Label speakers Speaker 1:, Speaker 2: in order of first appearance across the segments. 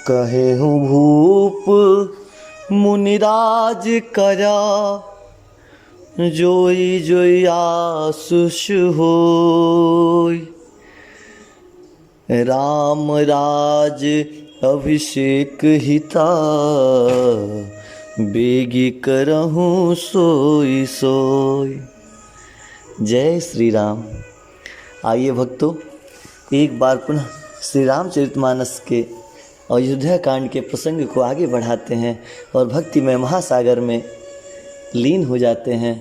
Speaker 1: कहे हूँ भूप मुनिराज करा, जोई जोई आसुष होय। राम राज अभिषेक हिता, बेगी करहूँ सोई सोई। जय श्री राम। आइए भक्तों, एक बार पुनः श्री रामचरितमानस के अयोध्या कांड के प्रसंग को आगे बढ़ाते हैं और भक्ति में महासागर में लीन हो जाते हैं।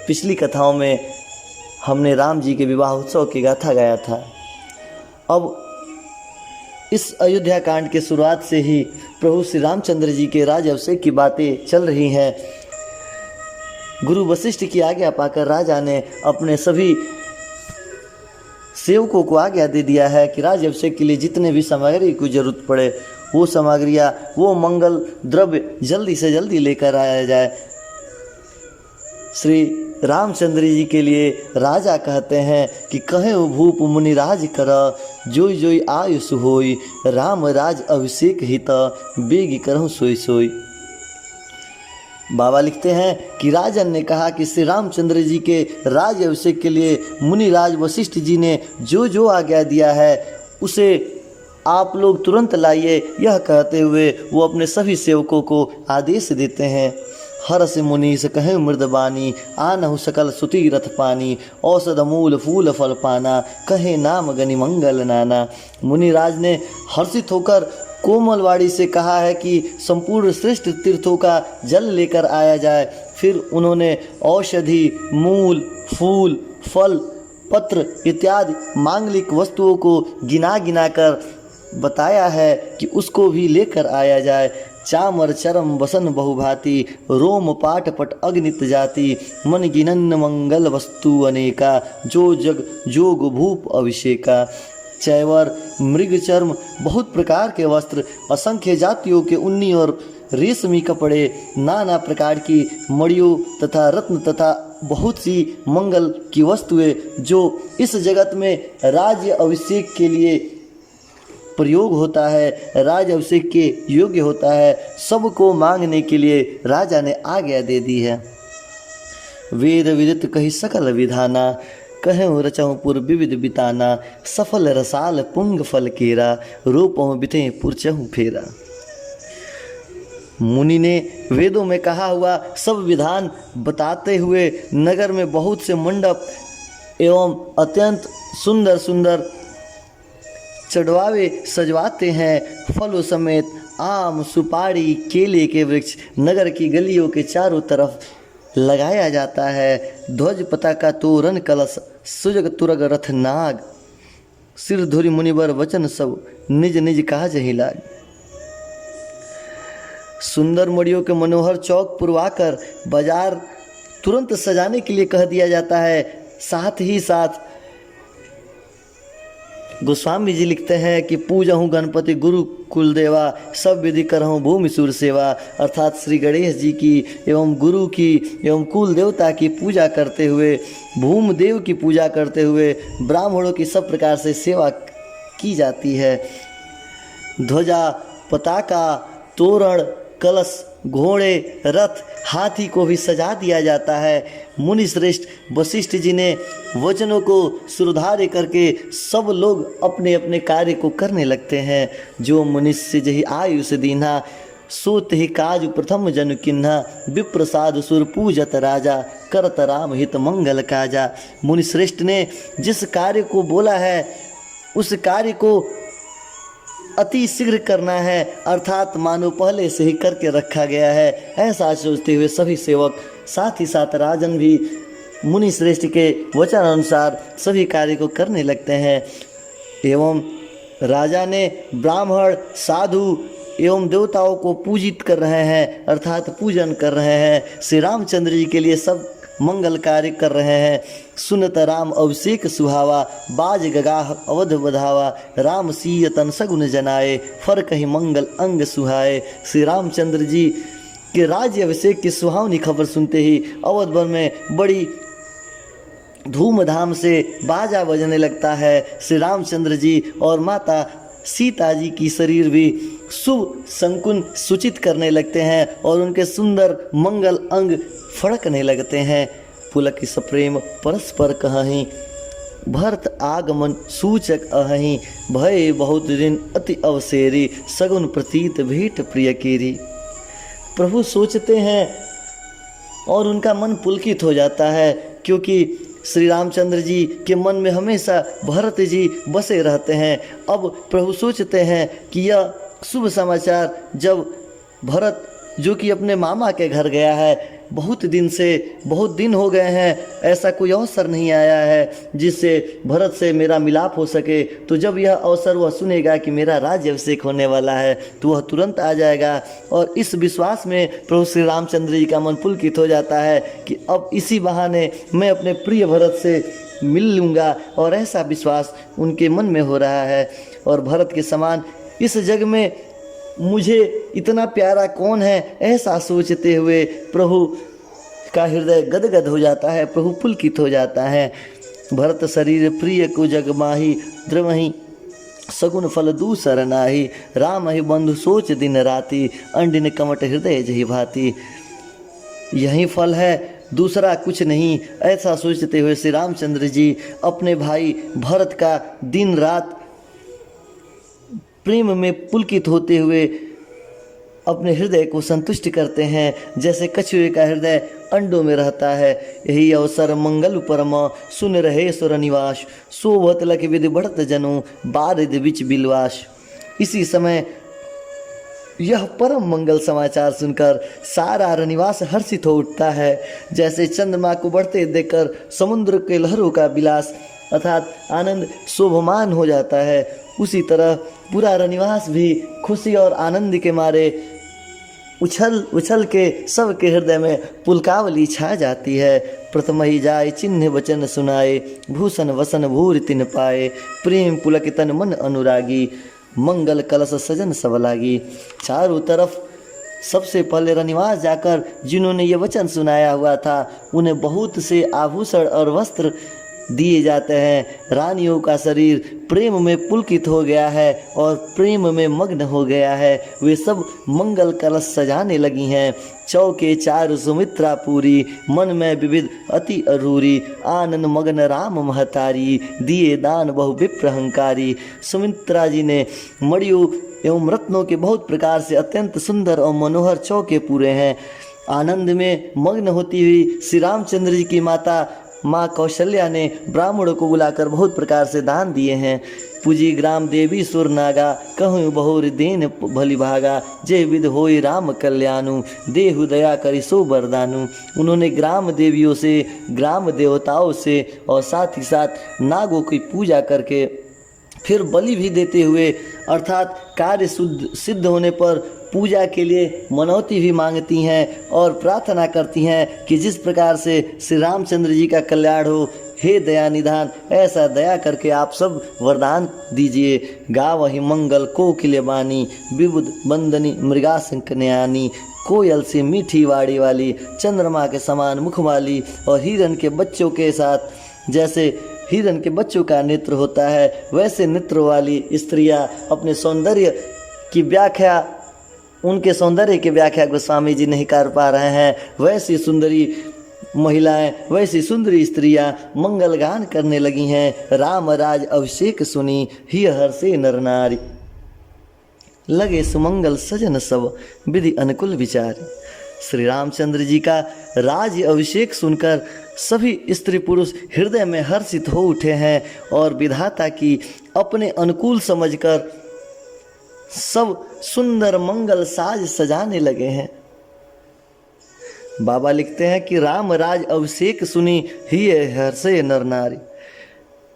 Speaker 1: पिछली कथाओं में हमने राम जी के विवाह उत्सव की गाथा गाया था। अब इस अयोध्या कांड के शुरुआत से ही प्रभु श्री रामचंद्र जी के राज अभिषेक की बातें चल रही हैं। गुरु वशिष्ठ की आज्ञा पाकर राजा ने अपने सभी सेवकों को आज्ञा दे दिया है कि राज अभिषेक के लिए जितने भी सामग्री की जरूरत पड़े वो सामग्रियाँ, वो मंगल द्रव्य जल्दी से जल्दी लेकर आया जाए। श्री रामचंद्र जी के लिए राजा कहते हैं कि कहे भूप मुनिराज कर, जोई जोई आयुष होई। राम राज अभिषेक हित, बेगी करहूँ सोई सोई। बाबा लिखते हैं कि राजन ने कहा कि श्री रामचंद्र जी के राज अभिषेक के लिए मुनिराज वशिष्ठ जी ने जो जो आज्ञा दिया है उसे आप लोग तुरंत लाइए। यह कहते हुए वो अपने सभी सेवकों को आदेश देते हैं। हर्ष मुनीस कहे मृदबानी, आनहु सकल सुती रथ पानी। औषध मूल फूल फल पाना, कहे नाम गनि मंगल नाना। मुनिराज ने हर्षित होकर कोमलवाड़ी से कहा है कि संपूर्ण श्रेष्ठ तीर्थों का जल लेकर आया जाए। फिर उन्होंने औषधि, मूल, फूल, फल, पत्र इत्यादि मांगलिक वस्तुओं को गिना गिना कर बताया है कि उसको भी लेकर आया जाए। चामर चरम वसन बहुभांति, रोम पाट पट अग्नित जाति। मन गिनन मंगल वस्तु अनेका, जो जग जोग भूप अभिषेका। चैवर, मृग चर्म, बहुत प्रकार के वस्त्र, असंख्य जातियों के उन्नी और रेशमी कपड़े, नाना प्रकार की मड़ियों तथा रत्न तथा बहुत सी मंगल की वस्तुएं जो इस जगत में राज्य अभिषेक के लिए प्रयोग होता है, राज अभिषेक के योग्य होता है, सबको मांगने के लिए राजा ने आज्ञा दे दी है। वेद विदित कही सकल विधाना, कहूँ रचहूँ पुर विविध बिताना। सफल रसाल पुंग फल केरा, रूपहूँ बिथे पुरचहूँ फेरा। मुनि ने वेदों में कहा हुआ सब विधान बताते हुए नगर में बहुत से मंडप एवं अत्यंत सुंदर सुंदर चढ़ावे सजवाते हैं। फलों समेत आम, सुपारी, केले के वृक्ष नगर की गलियों के चारों तरफ लगाया जाता है। ध्वज पताका तोरण कलश, सुजग तुरग रथ नाग। सिर धुरी मुनिवर वचन सब, निज निज काज ही लाग। सुंदर मड़ियों के मनोहर चौक पुरवाकर बाजार तुरंत सजाने के लिए कह दिया जाता है। साथ ही साथ गोस्वामी जी लिखते हैं कि पूजहूँ गणपति गुरु कुलदेवा, सब विधि करहूँ भूमि सूर सेवा। अर्थात श्री गणेश जी की एवं गुरु की एवं कुल देवता की पूजा करते हुए, भूमदेव की पूजा करते हुए ब्राह्मणों की सब प्रकार से सेवा की जाती है। ध्वजा, पताका, तोरण, कलश, घोड़े, रथ, हाथी को भी सजा दिया जाता है। मुनि श्रेष्ठ वशिष्ठ जी ने वचनों को सुधारे करके सब लोग अपने अपने कार्य को करने लगते हैं। जो मनुष्य जही आयुष दीन्हा, सोत ही काज प्रथम जन किन्हा। विप्रसाद सुर पूजत राजा, करत राम हित मंगल काजा। मुनि श्रेष्ठ ने जिस कार्य को बोला है उस कार्य को अति शीघ्र करना है, अर्थात मानो पहले से ही करके रखा गया है, ऐसा सोचते हुए सभी सेवक साथ ही साथ राजन भी मुनि श्रेष्ठ के वचन अनुसार सभी कार्य को करने लगते हैं। एवं राजा ने ब्राह्मण, साधु एवं देवताओं को पूजित कर रहे हैं, अर्थात पूजन कर रहे हैं। श्री रामचंद्र जी के लिए सब मंगल कार्य कर रहे हैं। सुनत राम अभिषेक सुहावा, बाज गगाह अवध बधावा। राम सीय तन सगुन जनाए, फर कही मंगल अंग सुहाए। श्री रामचंद्र जी के राज्य अभिषेक की सुहावनी खबर सुनते ही अवध भर में बड़ी धूमधाम से बाजा बजने लगता है। श्री रामचंद्र जी और माता सीता जी की शरीर भी शुभ शंकुन सूचित करने लगते हैं और उनके सुंदर मंगल अंग फड़कने लगते हैं। पुलक सप्रेम परस्पर कहहीं, भरत आगमन सूचक अहहीं, भय बहुत दिन अति अवसेरी, सगुन प्रतीत भेंट प्रिय केरी। प्रभु सोचते हैं और उनका मन पुलकित हो जाता है, क्योंकि श्री रामचंद्र जी के मन में हमेशा भरत जी बसे रहते हैं। अब प्रभु सोचते हैं कि यह शुभ समाचार जब भरत जो कि अपने मामा के घर गया है, बहुत दिन हो गए हैं, ऐसा कोई अवसर नहीं आया है जिससे भरत से मेरा मिलाप हो सके, तो जब यह अवसर वह सुनेगा कि मेरा राज्य अभिषेक होने वाला है तो वह तुरंत आ जाएगा। और इस विश्वास में प्रभु श्री रामचंद्र जी का मन पुलकित हो जाता है कि अब इसी बहाने मैं अपने प्रिय भरत से मिल लूँगा, और ऐसा विश्वास उनके मन में हो रहा है। और भरत के समान इस जग में मुझे इतना प्यारा कौन है, ऐसा सोचते हुए प्रभु का हृदय गदगद हो जाता है, प्रभु पुलकित हो जाता है। भरत शरीर प्रिय को जग माही, द्रवही सगुन फल दूसर नाही, राम ही बंधु सोच दिन राति, अंडिन कमट हृदय जही भांति। यही फल है, दूसरा कुछ नहीं, ऐसा सोचते हुए श्री रामचंद्र जी अपने भाई भरत का दिन रात प्रेम में पुलकित होते हुए अपने हृदय को संतुष्ट करते हैं, जैसे कछुए का हृदय अंडों में रहता है। यही अवसर मंगल परम, सुन रहे सुर निवास, सोवत लख विधि बढ़त जनु, बारिद बिच बिलवास। इसी समय यह परम मंगल समाचार सुनकर सारा रनिवास हर्षित हो उठता है। जैसे चंद्रमा को बढ़ते देखकर समुद्र के लहरों का विलास अर्थात आनंद शोभमान हो जाता है, उसी तरह पूरा रनिवास भी खुशी और आनंद के मारे उछल के सबके हृदय में पुलकावली छा जाती है। प्रथम ही जाय चिन्ह वचन सुनाए, भूषण वसन भूर तिन पाए, प्रेम पुलक तन मन अनुरागी, मंगल कलश सजन सब लागी। चारों तरफ सबसे पहले रनिवास जाकर जिन्होंने ये वचन सुनाया हुआ था उन्हें बहुत से आभूषण और वस्त्र दिए जाते हैं। रानियों का शरीर प्रेम में पुलकित हो गया है और प्रेम में मग्न हो गया है। वे सब मंगल कलश सजाने लगी हैं। चौके चार सुमित्रा पूरी, मन में विविध अति अरूरी, आनंद मग्न राम महतारी, दिए दान बहु विप्रहंकारी। सुमित्रा जी ने मणियों एवं रत्नों के बहुत प्रकार से अत्यंत सुंदर और मनोहर चौके पूरे हैं। आनंद में मग्न होती हुई श्री रामचंद्र जी की माता माँ कौशल्या ने ब्राह्मणों को बुलाकर बहुत प्रकार से दान दिए हैं। पूजी ग्राम देवी सुर नागा, कहूँ बहुर देन भली भागा, जय विध होई राम कल्याणु, देहु दया करी सो वरदानु। उन्होंने ग्राम देवियों से, ग्राम देवताओं से और साथ ही साथ नागों की पूजा करके फिर बलि भी देते हुए अर्थात कार्य सिद्ध होने पर पूजा के लिए मनौती भी मांगती हैं और प्रार्थना करती हैं कि जिस प्रकार से श्री रामचंद्र जी का कल्याण हो, हे दया निधान, ऐसा दया करके आप सब वरदान दीजिए। गावहि मंगल कोकिल बानी, विबुध बंदनी मृगाशंक नयानी, कोयल से मीठी वाड़ी वाली, चंद्रमा के समान मुख वाली और हिरन के बच्चों के साथ जैसे हिरन के बच्चों का नेत्र होता है वैसे नेत्र वाली स्त्रियां अपने सौंदर्य की व्याख्या, उनके सौंदर्य की व्याख्या गोस्वामी जी नहीं कर पा रहे हैं। वैसी सुंदरी महिलाएं, वैसी सुंदरी स्त्रियां मंगल गान करने लगी हैं। राम राज अभिषेक सुनी, ही हर्षे नर नारी, लगे सुमंगल सजन सब, विधि अनुकूल विचार। श्री रामचंद्र जी का राज अभिषेक सुनकर सभी स्त्री पुरुष हृदय में हर्षित हो उठे हैं और विधाता की अपने अनुकूल समझकर सब सुंदर मंगल साज सजाने लगे हैं। बाबा लिखते हैं कि राम राज अभिषेक सुनी ही हर्षे नर नारी।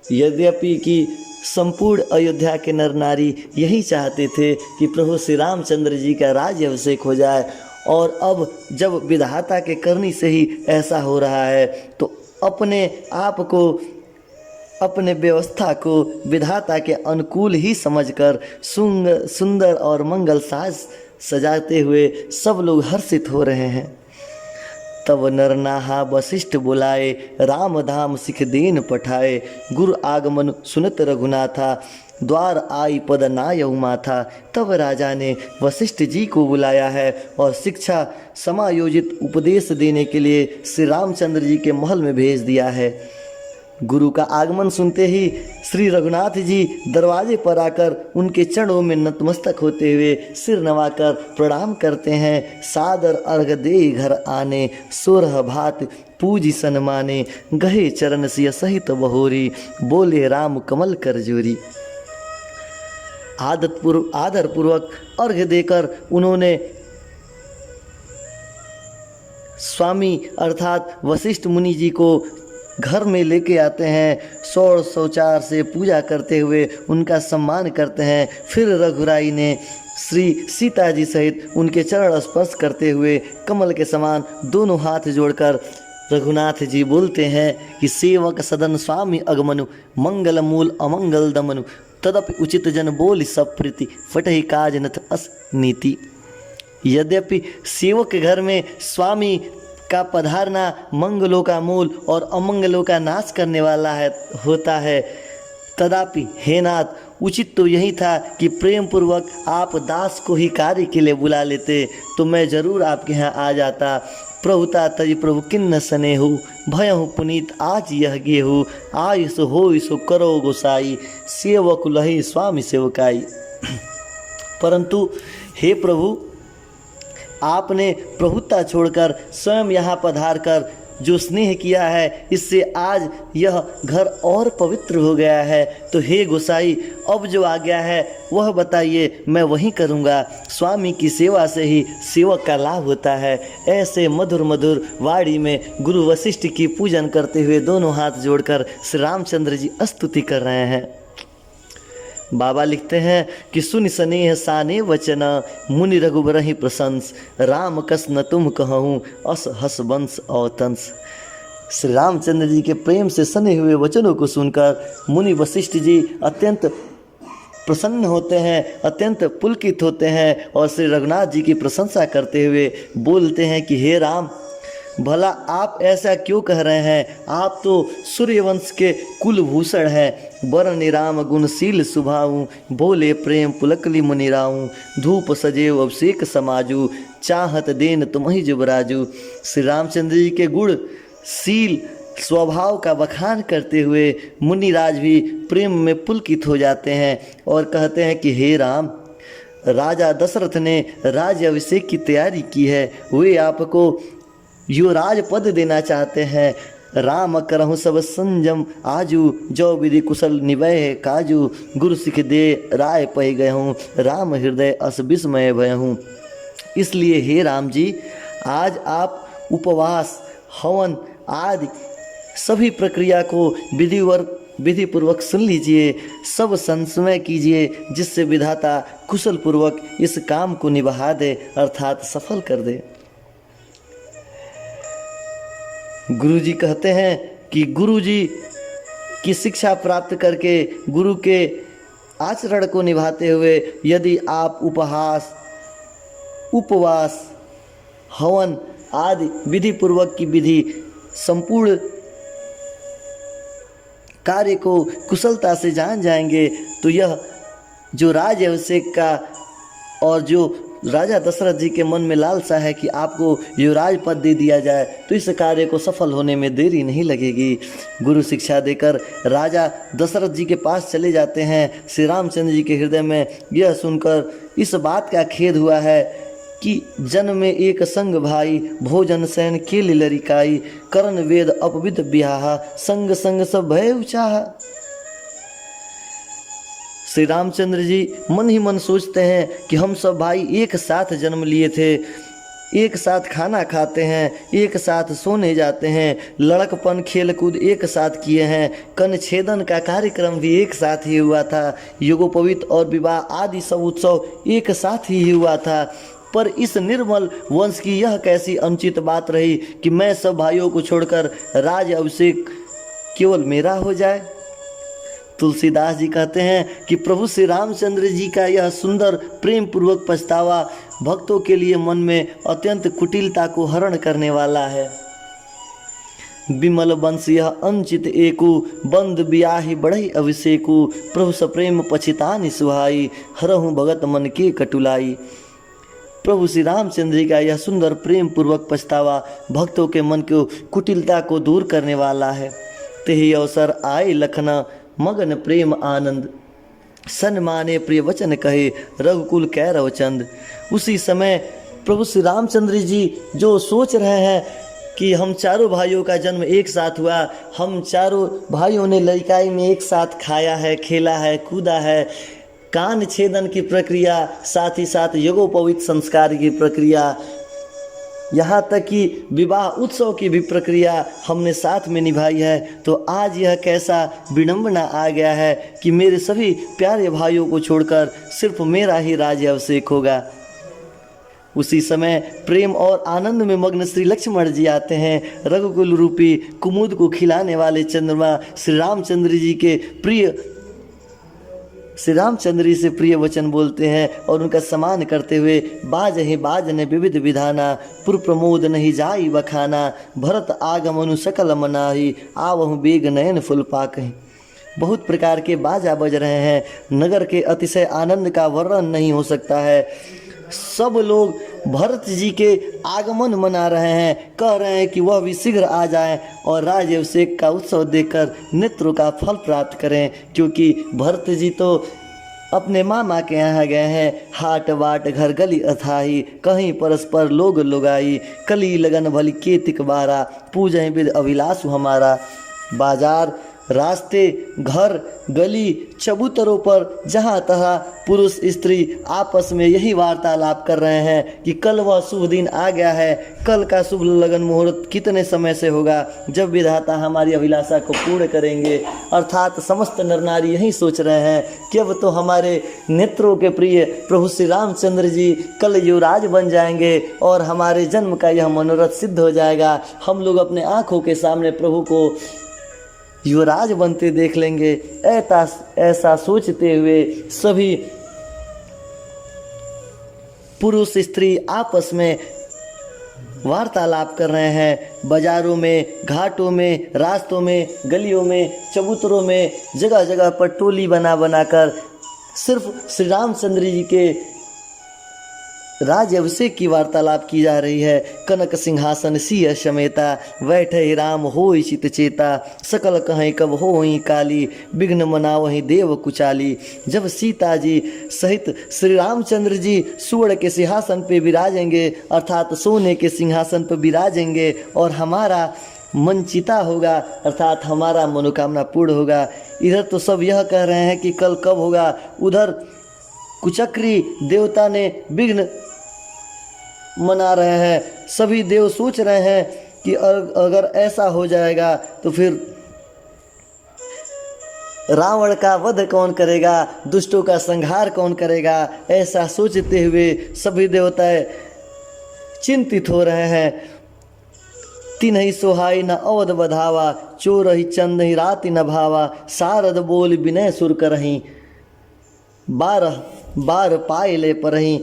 Speaker 1: यद्यपि कि संपूर्ण अयोध्या के नर नारी यही चाहते थे कि प्रभु श्री रामचंद्र जी का राज अभिषेक हो जाए, और अब जब विधाता के करनी से ही ऐसा हो रहा है तो अपने आप को, अपने व्यवस्था को विधाता के अनुकूल ही समझकर सुंदर और मंगल साज सजाते हुए सब लोग हर्षित हो रहे हैं। तब नर नाहा वशिष्ठ बुलाए, राम धाम सिख दीन पठाए, गुरु आगमन सुनत रघुनाथा, द्वार आई पद नायऊ माथा। तब राजा ने वशिष्ठ जी को बुलाया है और शिक्षा समायोजित उपदेश देने के लिए श्री रामचंद्र जी के महल में भेज दिया है। गुरु का आगमन सुनते ही श्री रघुनाथ जी दरवाजे पर आकर उनके चरणों में नतमस्तक होते हुए सिर नवाकर प्रणाम करते हैं। सादर अर्घ दे घर आने, सोरह भात पूजी सन्माने, गहे चरण सिय सहित बहोरी, बोले राम कमल कर जोरी। आदरपूर्वक अर्घ देकर उन्होंने स्वामी अर्थात वशिष्ठ मुनि जी को घर में लेके आते हैं। शौचार से पूजा करते हुए उनका सम्मान करते हैं। फिर रघुराई ने श्री सीता जी सहित उनके चरण स्पर्श करते हुए कमल के समान दोनों हाथ जोड़कर रघुनाथ जी बोलते हैं कि सेवक सदन स्वामी अगमनु, मंगल मूल अमंगल दमनु, तदपि उचित जन बोल सब प्रीति, फटहि काज नथ अस नीति। यद्यपि सेवक के घर में स्वामी का पधारना मंगलों का मूल और अमंगलों का नाश करने वाला होता है, तदापि हे नाथ उचित तो यही था कि प्रेम पूर्वक आप दास को ही कार्य के लिए बुला लेते तो मैं जरूर आपके यहाँ आ जाता। प्रभुता तज प्रभु किन्न स्नेहु, भयहु पुनीत आज यह गेहु, आयुष हो सो करो गोसाई, सेवक लही स्वामी सेवकाई। परंतु हे प्रभु, आपने प्रभुता छोड़कर स्वयं यहाँ पधार कर जो स्नेह किया है, इससे आज यह घर और पवित्र हो गया है। तो हे गोसाई, अब जो आज्ञा है वह बताइए, मैं वही करूँगा। स्वामी की सेवा से ही सेवक का लाभ होता है। ऐसे मधुर मधुर वाणी में गुरु वशिष्ठ की पूजन करते हुए दोनों हाथ जोड़कर श्री रामचंद्र जी स्तुति कर रहे हैं। बाबा लिखते हैं कि सुन स्नेह साने वचन, मुनि रघुबर ही प्रशंस, राम कस न तुम कहूँ अस हस वंश औतंस। श्री रामचंद्र जी के प्रेम से सने हुए वचनों को सुनकर मुनि वशिष्ठ जी अत्यंत प्रसन्न होते हैं, अत्यंत पुलकित होते हैं और श्री रघुनाथ जी की प्रशंसा करते हुए बोलते हैं कि हे राम, भला आप ऐसा क्यों कह रहे हैं? आप तो सूर्यवंश के कुलभूषण हैं। वरण राम गुणशील सुभाऊ, बोले प्रेम पुलकली मुनिराऊ, धूप सजेव अभिषेक समाजू, चाहत देन तुम्हि जुबराजू। श्री रामचंद्र जी के गुणशील स्वभाव का बखान करते हुए मुनिराज भी प्रेम में पुलकित हो जाते हैं और कहते हैं कि हे राम, राजा दशरथ ने राज्य अभिषेक की तैयारी की है। वे आपको युवराज पद देना चाहते हैं। राम करहु सब संजम आजू, जो विधि कुशल निवय काजू, गुरु सिख दे राय पै गए हूँ, राम हृदय अस विस्मय भय हूँ। इसलिए हे राम जी, आज आप उपवास हवन आदि सभी प्रक्रिया को विधिपूर्वक सुन लीजिए, सब संशय कीजिए, जिससे विधाता कुशल पूर्वक इस काम को निभा दे अर्थात सफल कर दे। गुरु जी कहते हैं कि गुरु जी की शिक्षा प्राप्त करके गुरु के आचरण को निभाते हुए यदि आप उपवास हवन आदि विधि पूर्वक की विधि संपूर्ण कार्य को कुशलता से जान जाएंगे तो यह जो राज अभिषेक का और जो राजा दशरथ जी के मन में लालसा है कि आपको युवराज पद दे दिया जाए, तो इस कार्य को सफल होने में देरी नहीं लगेगी। गुरु शिक्षा देकर राजा दशरथ जी के पास चले जाते हैं। श्री रामचंद्र जी के हृदय में यह सुनकर इस बात का खेद हुआ है कि जन में एक संग भाई, भोजन सैन के लरिकाई, करण वेद अपविद बिहाहा, संग संग सब भय उचाहा। श्री रामचंद्र जी मन ही मन सोचते हैं कि हम सब भाई एक साथ जन्म लिए थे, एक साथ खाना खाते हैं, एक साथ सोने जाते हैं, लड़कपन खेलकूद एक साथ किए हैं, कन छेदन का कार्यक्रम भी एक साथ ही हुआ था, युगोपवीत और विवाह आदि सब उत्सव एक साथ ही हुआ था। पर इस निर्मल वंश की यह कैसी अनुचित बात रही कि मैं सब भाइयों को छोड़कर राज अभिषेक केवल मेरा हो जाए। तुलसीदास जी कहते हैं कि प्रभु श्री रामचंद्र जी का यह सुंदर प्रेम पूर्वक पछतावा भक्तों के लिए मन में अत्यंत कुटिलता को हरण करने वाला है। विमल वंश यह अंचित एकु, बंद बियाहि बढ़ई अभिषेकु, प्रभु सप्रेम पछितानि सुहाई, हरहु भगत मन के कटुलाई। प्रभु श्री रामचंद्र जी का यह सुंदर प्रेम पूर्वक पछतावा भक्तों के मन को कुटिलता को दूर करने वाला है। तेहि अवसर आए लखना मगन प्रेम आनंद, सन माने प्रिय वचन कहे रघुकुल कैरव चंद। उसी समय प्रभु श्री रामचंद्र जी जो सोच रहे हैं कि हम चारों भाइयों का जन्म एक साथ हुआ, हम चारों भाइयों ने लड़काई में एक साथ खाया है, खेला है, कूदा है, कान छेदन की प्रक्रिया, साथ ही साथ यज्ञोपवीत संस्कार की प्रक्रिया, यहाँ तक कि विवाह उत्सव की भी प्रक्रिया हमने साथ में निभाई है। तो आज यह कैसा विडंबना आ गया है कि मेरे सभी प्यारे भाइयों को छोड़कर सिर्फ मेरा ही राज्य अभिषेक होगा। उसी समय प्रेम और आनंद में मग्न श्री लक्ष्मण जी आते हैं। रघुकुल रूपी कुमुद को खिलाने वाले चंद्रमा श्री रामचंद्र जी के प्रिय श्री रामचंद्र जी से प्रिय वचन बोलते हैं और उनका सम्मान करते हुए बाज ने विविध विधाना, पुर प्रमोद नहीं जाई बखाना, भरत आगमनु सकल मनाही, आवहु बेग नयन फुल पाकहि। बहुत प्रकार के बाजा बज रहे हैं, नगर के अतिशय आनंद का वर्णन नहीं हो सकता है। सब लोग भरत जी के आगमन मना रहे हैं, कह रहे हैं कि वह भी शीघ्र आ जाएं और राज्याभिषेक का उत्सव देखकर नेत्रों का फल प्राप्त करें, क्योंकि भरत जी तो अपने मामा के यहाँ गए हैं। हाट बाट घर गली अथाही, कहीं परस्पर लोग लुगाई, कली लगन भली केतिक बारा, पूजहि विद अभिलाषु हमारा। बाजार, रास्ते, घर, गली, चबूतरों पर जहाँ तहाँ पुरुष स्त्री आपस में यही वार्तालाप कर रहे हैं कि कल वह शुभ दिन आ गया है, कल का शुभ लगन मुहूर्त कितने समय से होगा जब विधाता हमारी अभिलाषा को पूर्ण करेंगे। अर्थात समस्त नर नारी यही सोच रहे हैं कि अब तो हमारे नेत्रों के प्रिय प्रभु श्री रामचंद्र जी कल युवराज बन जाएंगे और हमारे जन्म का यह मनोरथ सिद्ध हो जाएगा। हम लोग अपने आँखों के सामने प्रभु को युवराज बनते देख लेंगे। ऐसा सोचते हुए सभी पुरुष स्त्री आपस में वार्तालाप कर रहे हैं। बाजारों में, घाटों में, रास्तों में, गलियों में, चबूतरों में, जगह जगह पर टोली बना बनाकर सिर्फ श्री रामचंद्र जी के राज्य अभिषेक की वार्तालाप की जा रही है। कनक सिंहासन सिंह समेता, बैठे राम होई चित चेता, सकल कहें कब होई काली, विघ्न मनावहि देव कुचाली। जब सीता जी सहित श्री रामचंद्र जी सुवर्ण के सिंहासन पे विराजेंगे, अर्थात सोने के सिंहासन पर विराजेंगे और हमारा मन चिता होगा, अर्थात हमारा मनोकामना पूर्ण होगा। इधर तो सब यह कह रहे हैं कि कल कब होगा, उधर कुचक्री देवता ने विघ्न मना रहे हैं। सभी देव सोच रहे हैं कि अगर ऐसा हो जाएगा तो फिर रावण का वध कौन करेगा, दुष्टों का संहार कौन करेगा। ऐसा सोचते हुए सभी देवताएं चिंतित हो रहे हैं। तिन्हि सोहाई न अवध बधावा, चोरहि चंद ही राति न भावा, सारद बोल विनय सुर करहीं, 12 बार पायले परहीं।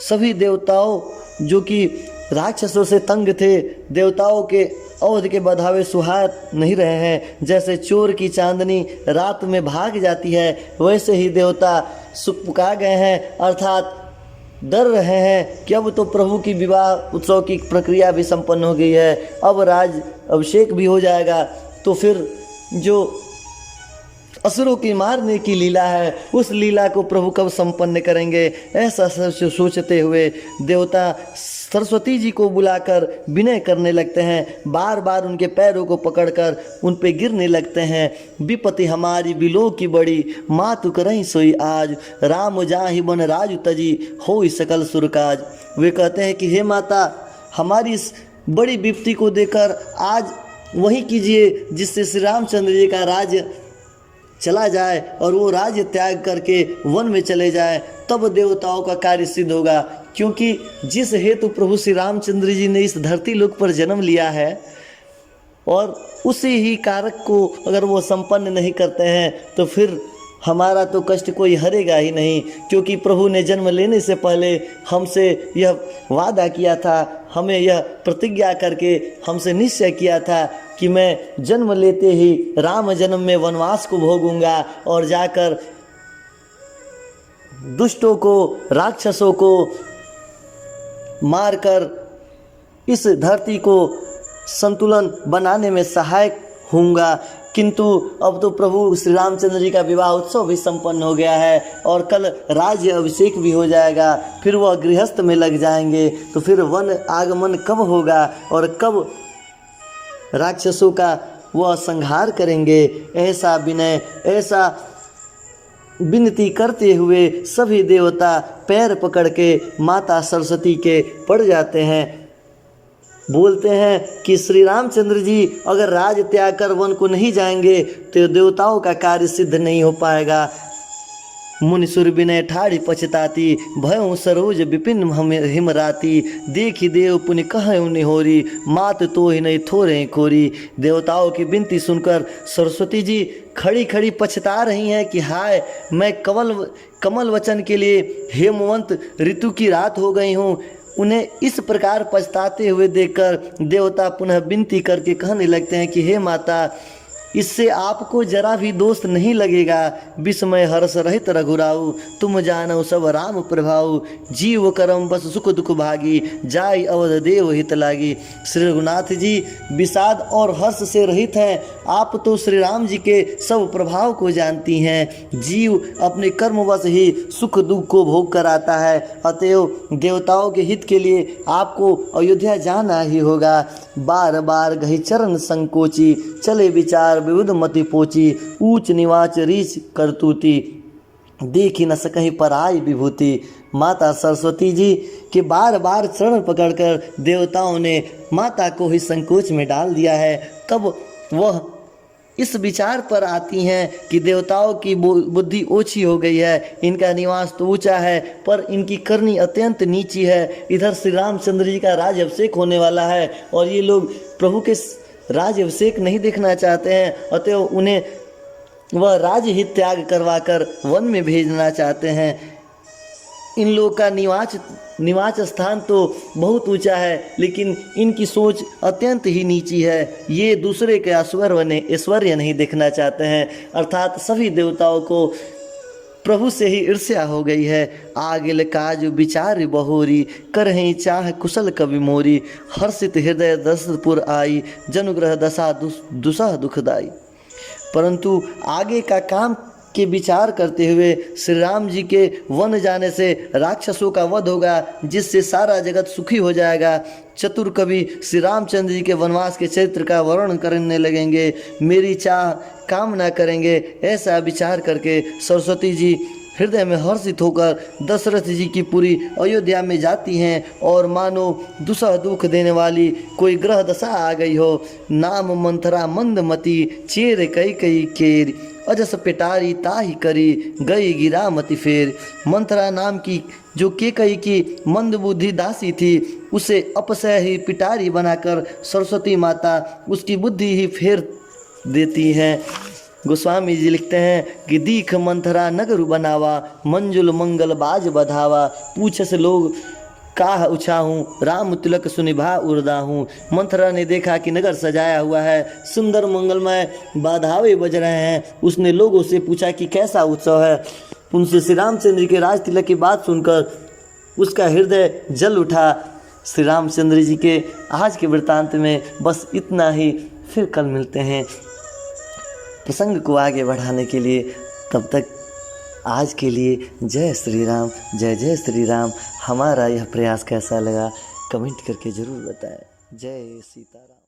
Speaker 1: सभी देवताओं जो कि राक्षसों से तंग थे, देवताओं के अवध के बधावे सुहा नहीं रहे हैं। जैसे चोर की चांदनी रात में भाग जाती है, वैसे ही देवता सुपुका गए हैं, अर्थात डर रहे हैं कि अब तो प्रभु की विवाह उत्सव की प्रक्रिया भी संपन्न हो गई है, अब राज अभिषेक भी हो जाएगा, तो फिर जो असुरों की मारने की लीला है उस लीला को प्रभु कब संपन्न करेंगे। ऐसा सोचते हुए देवता सरस्वती जी को बुलाकर विनय करने लगते हैं, बार बार उनके पैरों को पकड़कर उन पे गिरने लगते हैं। विपत्ति हमारी बिलो की बड़ी, मातु करहीं सोई आज, राम जाहि बन राजु तजी, होई सकल सुरकाज। वे कहते हैं कि हे माता, हमारी इस बड़ी विपत्ति को देकर आज वही कीजिए जिससे श्री रामचंद्र जी का राज्य चला जाए और वो राज्य त्याग करके वन में चले जाए, तब देवताओं का कार्य सिद्ध होगा। क्योंकि जिस हेतु प्रभु श्री रामचंद्र जी ने इस धरती लोक पर जन्म लिया है और उसी ही कारक को अगर वो संपन्न नहीं करते हैं तो फिर हमारा तो कष्ट कोई हरेगा ही नहीं, क्योंकि प्रभु ने जन्म लेने से पहले हमसे यह वादा किया था, हमें यह प्रतिज्ञा करके हमसे निश्चय किया था कि मैं जन्म लेते ही राम जन्म में वनवास को भोगूंगा और जाकर दुष्टों को, राक्षसों को मारकर इस धरती को संतुलन बनाने में सहायक होऊंगा। किंतु अब तो प्रभु श्री रामचंद्र जी का विवाह उत्सव भी संपन्न हो गया है और कल राज्य अभिषेक भी हो जाएगा, फिर वह गृहस्थ में लग जाएंगे। तो फिर वन आगमन कब होगा और कब राक्षसों का वह संहार करेंगे? ऐसा विनय, ऐसा विनती करते हुए सभी देवता पैर पकड़ के माता सरस्वती के पड़ जाते हैं। बोलते हैं कि श्री रामचंद्र जी अगर राज त्याग कर वन को नहीं जाएंगे तो देवताओं का कार्य सिद्ध नहीं हो पाएगा। मुनिसुर विनय ठाड़ी पछताती, भयों सरोज विपिन हिमराती, देखी देव पुण्य कहूँ निहोरी, मात तो ही नहीं थोरे खोरी। देवताओं की विनती सुनकर सरस्वती जी खड़ी खड़ी पछता रही हैं कि हाय, मैं कमल वचन के लिए हेमवंत ऋतु की रात हो गई हूँ। उन्हें इस प्रकार पछताते हुए देखकर देवता पुनः विनती करके कहने लगते हैं कि हे माता, इससे आपको जरा भी दोष नहीं लगेगा। विस्मय हर्ष रहित रघुराऊ, तुम जानो सब राम प्रभाऊ, जीव करम बस सुख दुख भागी, जाय अवध देव हित लागी। श्री रघुनाथ जी विषाद और हर्ष से रहित हैं। आप तो श्री राम जी के सब प्रभाव को जानती हैं। जीव अपने कर्मवश ही सुख दुख को भोग कर आता है, अतएव देवताओं के हित के लिए आपको अयोध्या जाना ही होगा। बार बार गही चरण संकोची, चले विचार विविध मति पोची, ऊंच निवाच रीच करतूती, देखी न सकहीं पराई विभूति। माता सरस्वती जी के बार बार चरण पकड़कर देवताओं ने माता को ही संकोच में डाल दिया है। तब वह इस विचार पर आती हैं कि देवताओं की बुद्धि ओछी हो गई है, इनका निवास तो ऊंचा है पर इनकी करनी अत्यंत नीची है। इधर श्री रामचंद्र जी का राज अभिषेक होने वाला है और ये लोग प्रभु के राज अभिषेक नहीं देखना चाहते हैं, अतएव उन्हें वह राज ही त्याग करवाकर वन में भेजना चाहते हैं। इन लोग का निवास स्थान तो बहुत ऊंचा है, लेकिन इनकी सोच अत्यंत ही नीची है। ये दूसरे के ऐश्वर्य नहीं देखना चाहते हैं, अर्थात सभी देवताओं को प्रभु से ही ईर्ष्या हो गई है। आगिल काज विचार बहोरी, करहीं चाह कुशल कवि मोरी, हर्षित हृदय दशरथपुर आई, जनुग्रह दशा दुसह दुखदाई। परंतु आगे का काम के विचार करते हुए श्री राम जी के वन जाने से राक्षसों का वध होगा, जिससे सारा जगत सुखी हो जाएगा। चतुर कवि श्री रामचंद्र जी के वनवास के चरित्र का वर्णन करने लगेंगे, मेरी चाह कामना करेंगे। ऐसा विचार करके सरस्वती जी हृदय में हर्षित होकर दशरथ जी की पूरी अयोध्या में जाती हैं और मानो दुसह दुख देने वाली कोई ग्रह दशा आ गई हो। नाम मंथरा मंदमती, चेर कई कई केर, अजस पिटारी ताही करी, गई गिरा मति फेर। मंथरा नाम की जो केकई की मंद बुद्धि दासी थी, उसे अपसय ही पिटारी बनाकर सरस्वती माता उसकी बुद्धि ही फेर देती हैं। गोस्वामी जी लिखते हैं कि दीख मंथरा नगर बनावा, मंजुल मंगल बाज बधावा, पूछस लोग काह उछाहूँ, राम तिलक सुनिभा उर्दा हूँ। मंथरा ने देखा कि नगर सजाया हुआ है, सुंदर मंगलमय बाधावे बज रहे हैं। उसने लोगों से पूछा कि कैसा उत्सव है। उनसे श्री रामचंद्र जी के राज तिलक की बात सुनकर उसका हृदय जल उठा। श्री रामचंद्र जी के आज के वृत्तांत में बस इतना ही, फिर कल मिलते हैं प्रसंग को आगे बढ़ाने के लिए। तब तक आज के लिए जय श्री राम, जय जय श्री राम। हमारा यह प्रयास कैसा लगा कमेंट करके ज़रूर बताएं। जय सीताराम।